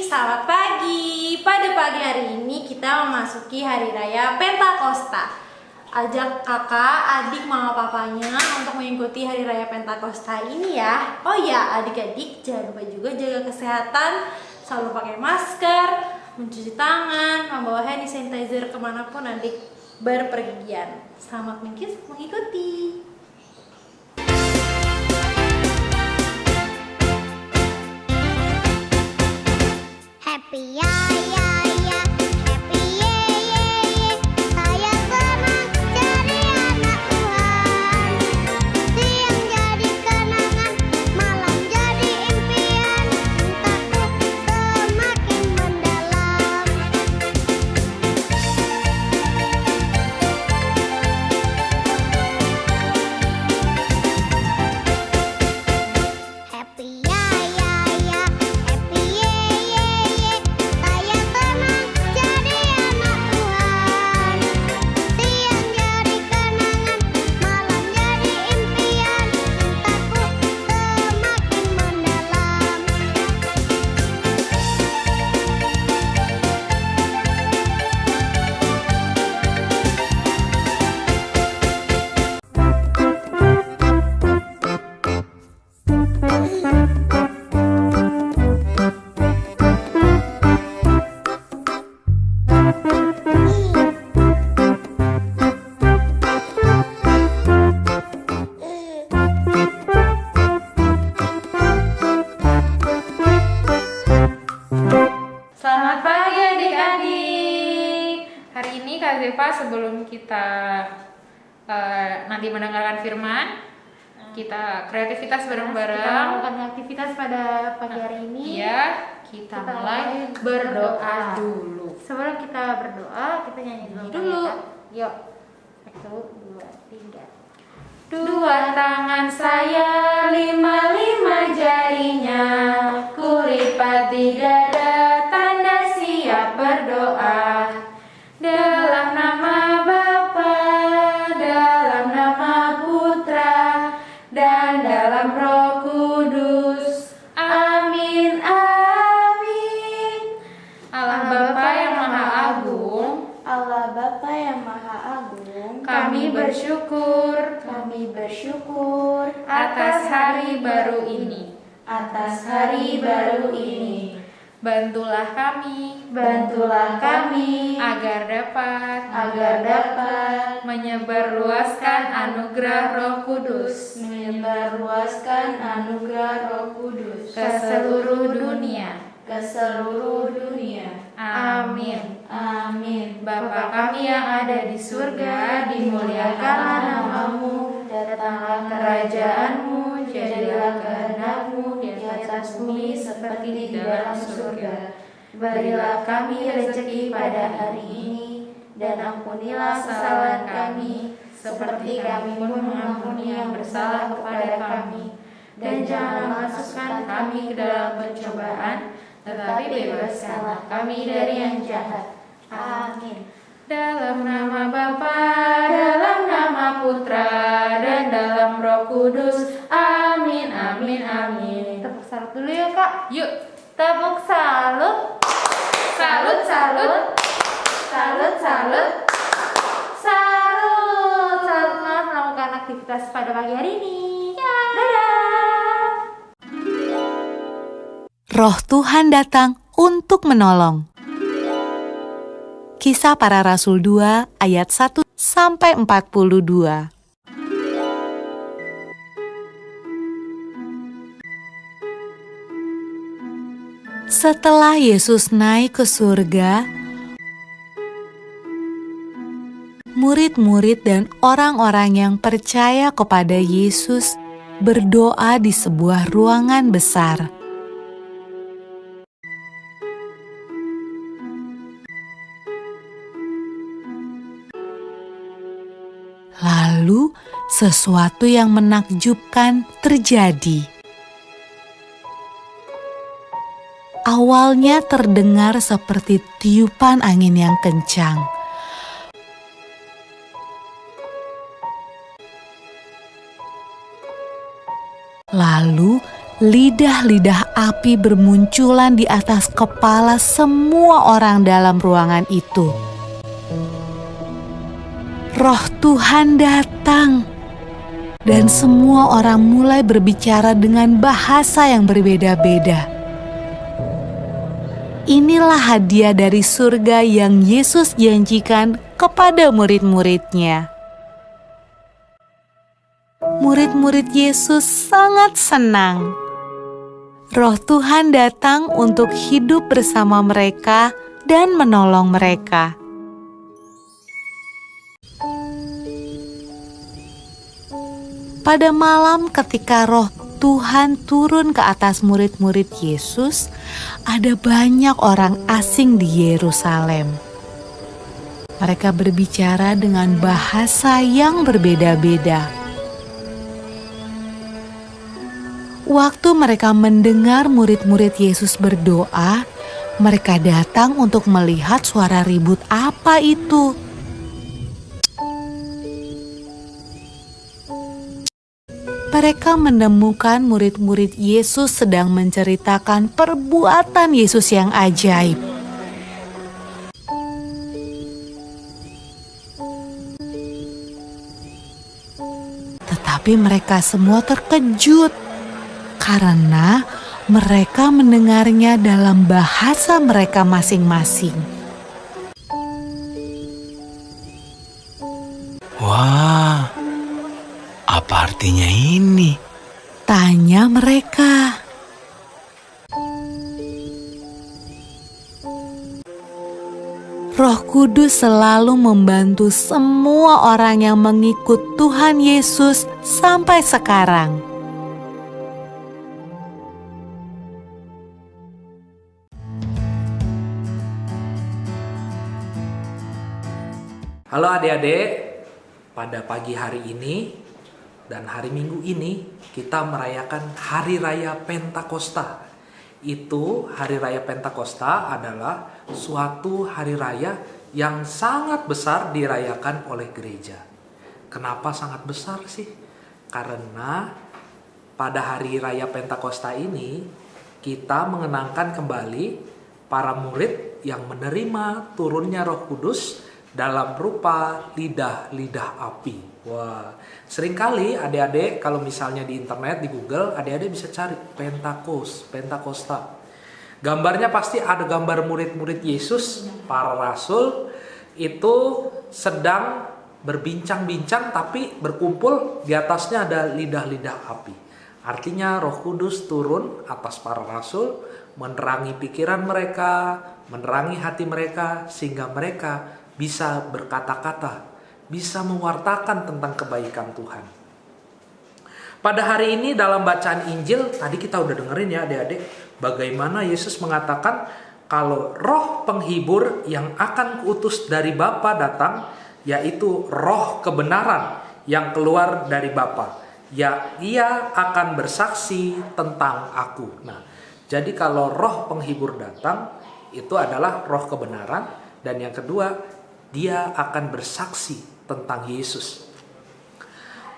selamat pagi. Pada pagi hari ini kita memasuki hari raya Pentakosta. Ajak kakak, adik, mama, papanya untuk mengikuti hari raya Pentakosta ini ya. Oh ya, adik-adik jangan lupa juga jaga kesehatan, selalu pakai masker, mencuci tangan, membawa hand sanitizer kemanapun adik berpergian. Selamat mengikuti. Happy ya ya ya, happy ye ye ye. Saya senang jadi anak Tuhan. Siang jadi kenangan, malam jadi impian. Cintaku semakin mendalam. Happy ya ya ya, happy ye ye ye. Saya senang jadi anak Tuhan. Siang jadi kenangan, malam jadi impian. Cintaku semakin mendalam. Selamat pagi adik-adik. Hari ini Kak Zefa sebelum kita nanti mendengarkan firman, kita kreativitas Kita bareng-bareng. melakukan aktivitas pada pagi hari ini. Iya, kita mulai berdoa dulu. Sebelum kita berdoa, kita nyanyi dulu. Dulu. Ya, Kak? Yuk. 1, 2, 3. Dua tangan saya, lima jarinya, kulipat di dada, tanda siap berdoa. Dalam nama Bapa, dalam nama Putra, dan dalam Roh Kudus. Amin, amin. Allah Bapa yang Maha Agung, Allah Bapa yang Maha Agung, kami bersyukur atas hari baru ini. Bantulah kami agar dapat menyebarluaskan anugerah Roh Kudus ke seluruh dunia. Amin. Bapa kami yang ada di surga, dimuliakanlah namamu, datanglah kerajaanmu, jadilah kehendak-mu di atas bumi seperti di dalam surga. Berilah kami rezeki pada hari ini, dan ampunilah kesalahan kami, seperti kami pun mengampuni yang bersalah kepada kami. Dan janganlah masukkan kami ke dalam pencobaan, tetapi bebaskanlah kami dari yang jahat. Amin. Dalam nama Bapa, dalam nama Putra, dan dalam Roh Kudus. Amin, amin, amin. tepuk salut dulu ya Kak. Yuk, Tepuk salut. salut, salut, salut, salut. Selamat melakukan aktivitas pada pagi hari ini. Dadah. Roh Tuhan datang untuk menolong. Kisah Para Rasul 2 ayat 1 sampai 42. Setelah Yesus naik ke surga, murid-murid dan orang-orang yang percaya kepada Yesus berdoa di sebuah ruangan besar. Lalu sesuatu yang menakjubkan terjadi. Awalnya terdengar seperti tiupan angin yang kencang. Lalu lidah-lidah api bermunculan di atas kepala semua orang dalam ruangan itu. Roh Tuhan datang, dan semua orang mulai berbicara dengan bahasa yang berbeda-beda. Inilah hadiah dari surga yang Yesus janjikan kepada murid-muridnya. Murid-murid Yesus sangat senang. Roh Tuhan datang untuk hidup bersama mereka dan menolong mereka. Pada malam ketika Roh Tuhan turun ke atas murid-murid Yesus, ada banyak orang asing di Yerusalem. Mereka berbicara dengan bahasa yang berbeda-beda. Waktu mereka mendengar murid-murid Yesus berdoa, mereka datang untuk melihat suara ribut apa itu. Mereka menemukan murid-murid Yesus sedang menceritakan perbuatan Yesus yang ajaib. Tetapi mereka semua terkejut karena mereka mendengarnya dalam bahasa mereka masing-masing. Wah, apa artinya ini? Tanya mereka. Roh Kudus selalu membantu semua orang yang mengikut Tuhan Yesus sampai sekarang. Halo adik-adik, pada pagi hari ini dan hari Minggu ini kita merayakan Hari Raya Pentakosta. Itu Hari Raya Pentakosta adalah suatu hari raya yang sangat besar dirayakan oleh gereja. Kenapa sangat besar sih? Karena pada Hari Raya Pentakosta ini kita mengenangkan kembali para murid yang menerima turunnya Roh Kudus dalam rupa lidah-lidah api. Wah, seringkali adik-adik kalau misalnya di internet, di Google, adik-adik bisa cari Pentakosta. Gambarnya pasti ada gambar murid-murid Yesus, para rasul, itu sedang berbincang-bincang tapi berkumpul, di atasnya ada lidah-lidah api. Artinya Roh Kudus turun atas para rasul, menerangi pikiran mereka, menerangi hati mereka, sehingga mereka bisa berkata-kata, bisa mewartakan tentang kebaikan Tuhan. Pada hari ini dalam bacaan Injil, tadi kita udah dengerin ya adik-adik, bagaimana Yesus mengatakan kalau roh penghibur yang akan kuutus dari Bapa datang, yaitu roh kebenaran yang keluar dari Bapa. Ya, ia akan bersaksi tentang aku. Nah, jadi kalau roh penghibur datang, itu adalah roh kebenaran. Dan yang kedua, dia akan bersaksi tentang Yesus.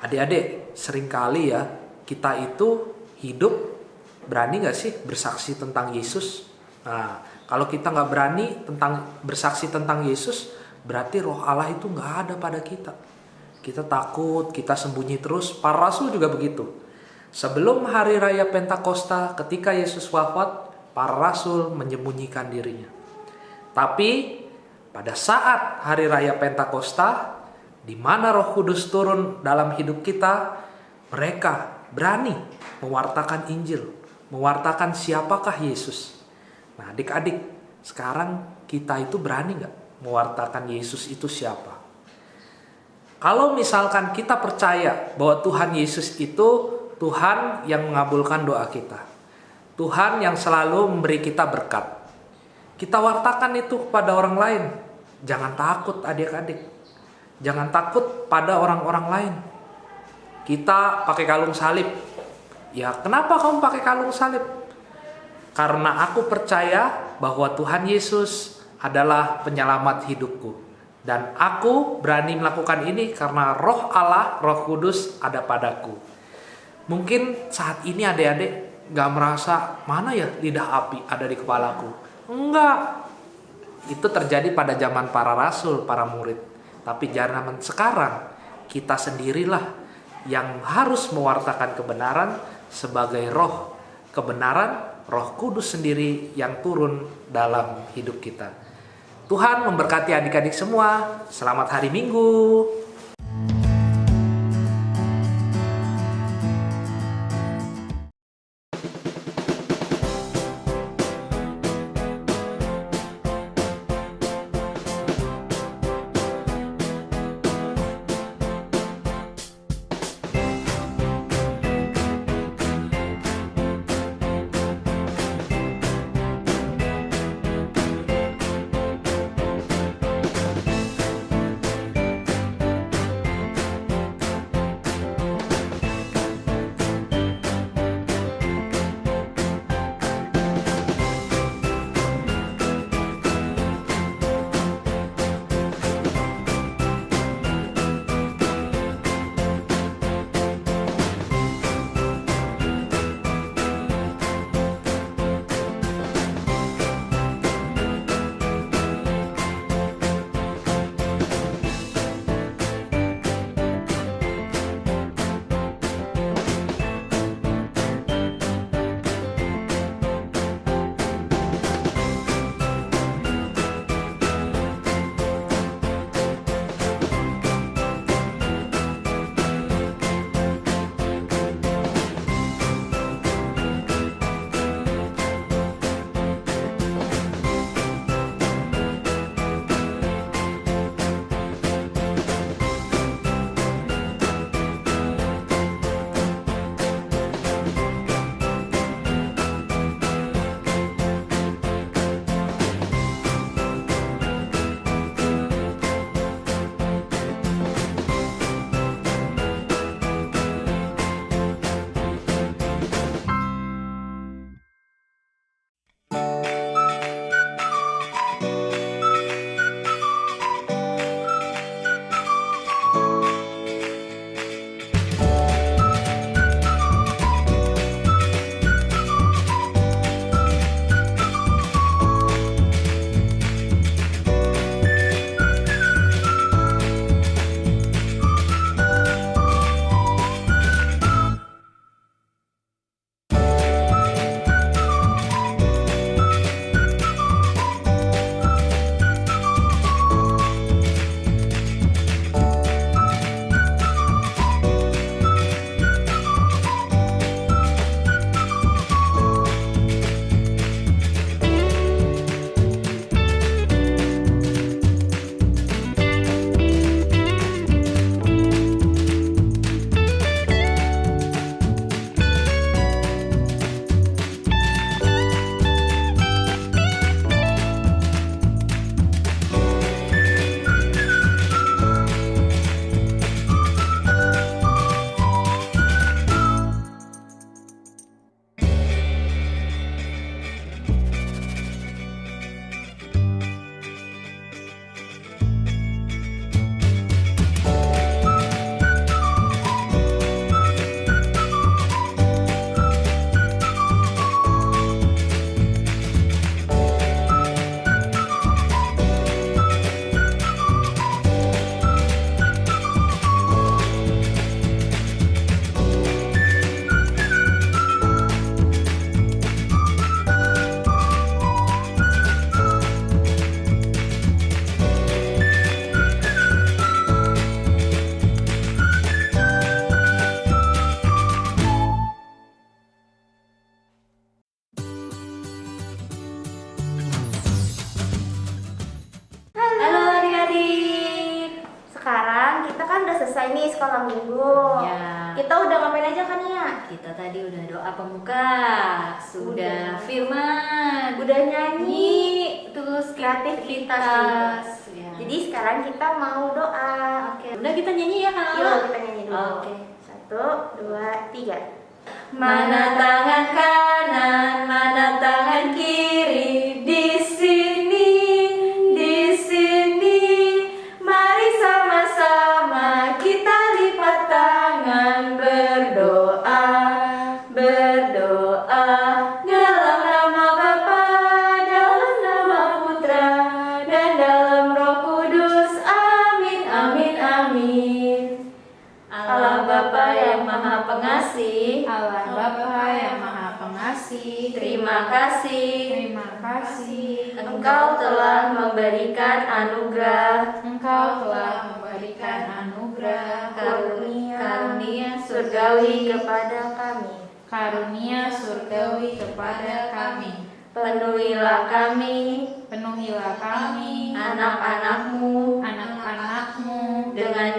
Adik-adik, seringkali ya kita itu hidup berani gak sih bersaksi tentang Yesus? Nah, kalau kita gak berani bersaksi tentang Yesus, berarti roh Allah itu gak ada pada kita. Kita takut, kita sembunyi terus. Para rasul juga begitu. Sebelum hari raya Pentakosta, ketika Yesus wafat, para rasul menyembunyikan dirinya. Tapi pada saat hari raya Pentakosta, di mana Roh Kudus turun dalam hidup kita, mereka berani mewartakan Injil, mewartakan siapakah Yesus. Nah, adik-adik, sekarang kita itu berani nggak mewartakan Yesus itu siapa? Kalau misalkan kita percaya bahwa Tuhan Yesus itu Tuhan yang mengabulkan doa kita, Tuhan yang selalu memberi kita berkat, kita wartakan itu kepada orang lain. Jangan takut adik-adik. Jangan takut pada orang-orang lain. Kita pakai kalung salib. Ya, kenapa kamu pakai kalung salib? Karena aku percaya bahwa Tuhan Yesus adalah penyelamat hidupku. Dan aku berani melakukan ini karena roh Allah, Roh Kudus ada padaku. Mungkin saat ini adik-adik gak merasa mana ya lidah api ada di kepalaku. Enggak. Itu terjadi pada zaman para rasul, para murid. Tapi zaman sekarang kita sendirilah yang harus mewartakan kebenaran sebagai roh kebenaran, Roh Kudus sendiri yang turun dalam hidup kita. Tuhan memberkati adik-adik semua. Selamat hari Minggu. selesai nih sekolah minggu. Ya. Kita udah ngapain aja kan ya? Kita tadi udah doa pembuka, sudah firman, Udah nyanyi, terus kreativitas. Ya. Jadi sekarang kita mau doa. Oke, udah kita nyanyi ya Kak. Yuk kita nyanyi dulu. Oke. 1, 2, 3. Mana tangan kanan, mana tangan kiri di sini, mari sama-sama kita lipat tangan berdoa, berdoa. kasih. Terima kasih. Engkau telah memberikan anugerah Engkau telah memberikan anugerah karunia surgawi kepada kami. karunia surgawi kepada kami. Penuhilah kami, Penuhilah kami, anak-anakmu, anak-anakmu, dengan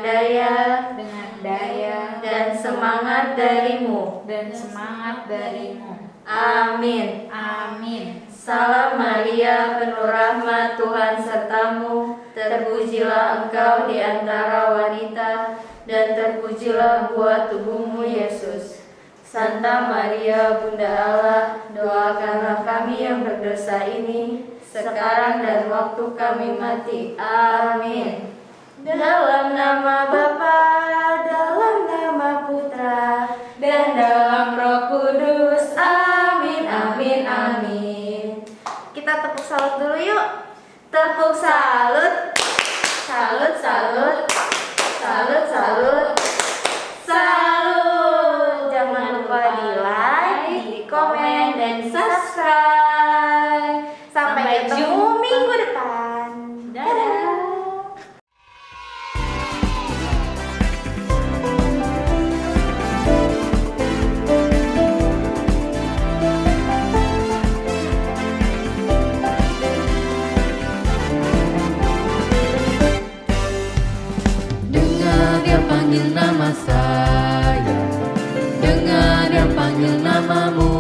daya dan semangat darimu. darimu. Amin. Amin. Salam Maria, penuh rahmat, Tuhan sertamu. Terpujilah engkau di antara wanita, dan terpujilah buah tubuhmu, Yesus. Santa Maria, Bunda Allah, doakanlah kami yang berdosa ini, sekarang dan waktu kami mati. Amin. Dalam nama Bapa, dalam nama Putra, dan dalam Roh Kudus. Amin, amin, amin. Kita tepuk salut dulu yuk. Tepuk salut. Salut, salut. Salut, salut. Salut. Jangan lupa di like, di komen, dan subscribe. Sampai ketemu minggu depan. Dadah. Dengar dia panggil nama saya, dengar dia panggil namamu,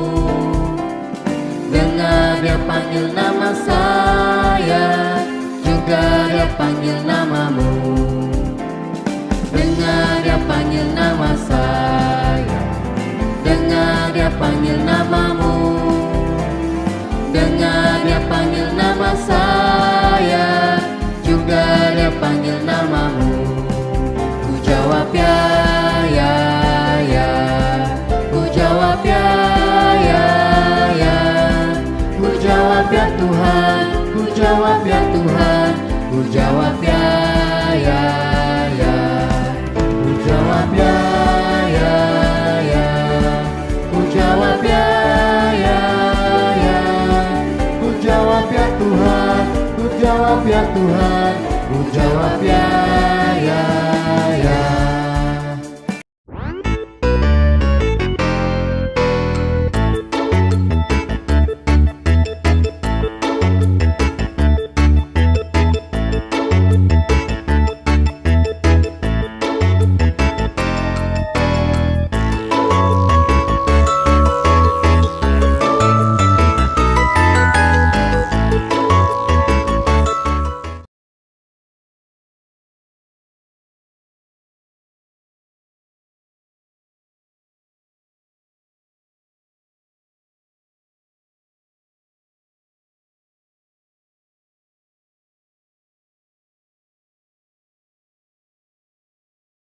dengar dia panggil nama saya, juga dia panggil namamu. Dengar dia panggil nama saya, dengar dia panggil namamu, dengar dia panggil nama saya, juga dia panggil namamu. Ku jawab ya, ya, ya. Ku jawab ya, ya, ya. Ku jawab ya Tuhan, ku jawab ya Tuhan. Ku jawab ya, ya, ya. Ku jawab ya, ya, ya. Ku jawab ya, ya, ya. Ku jawab ya Tuhan, ku jawab ya Tuhan. Ku jawab ya,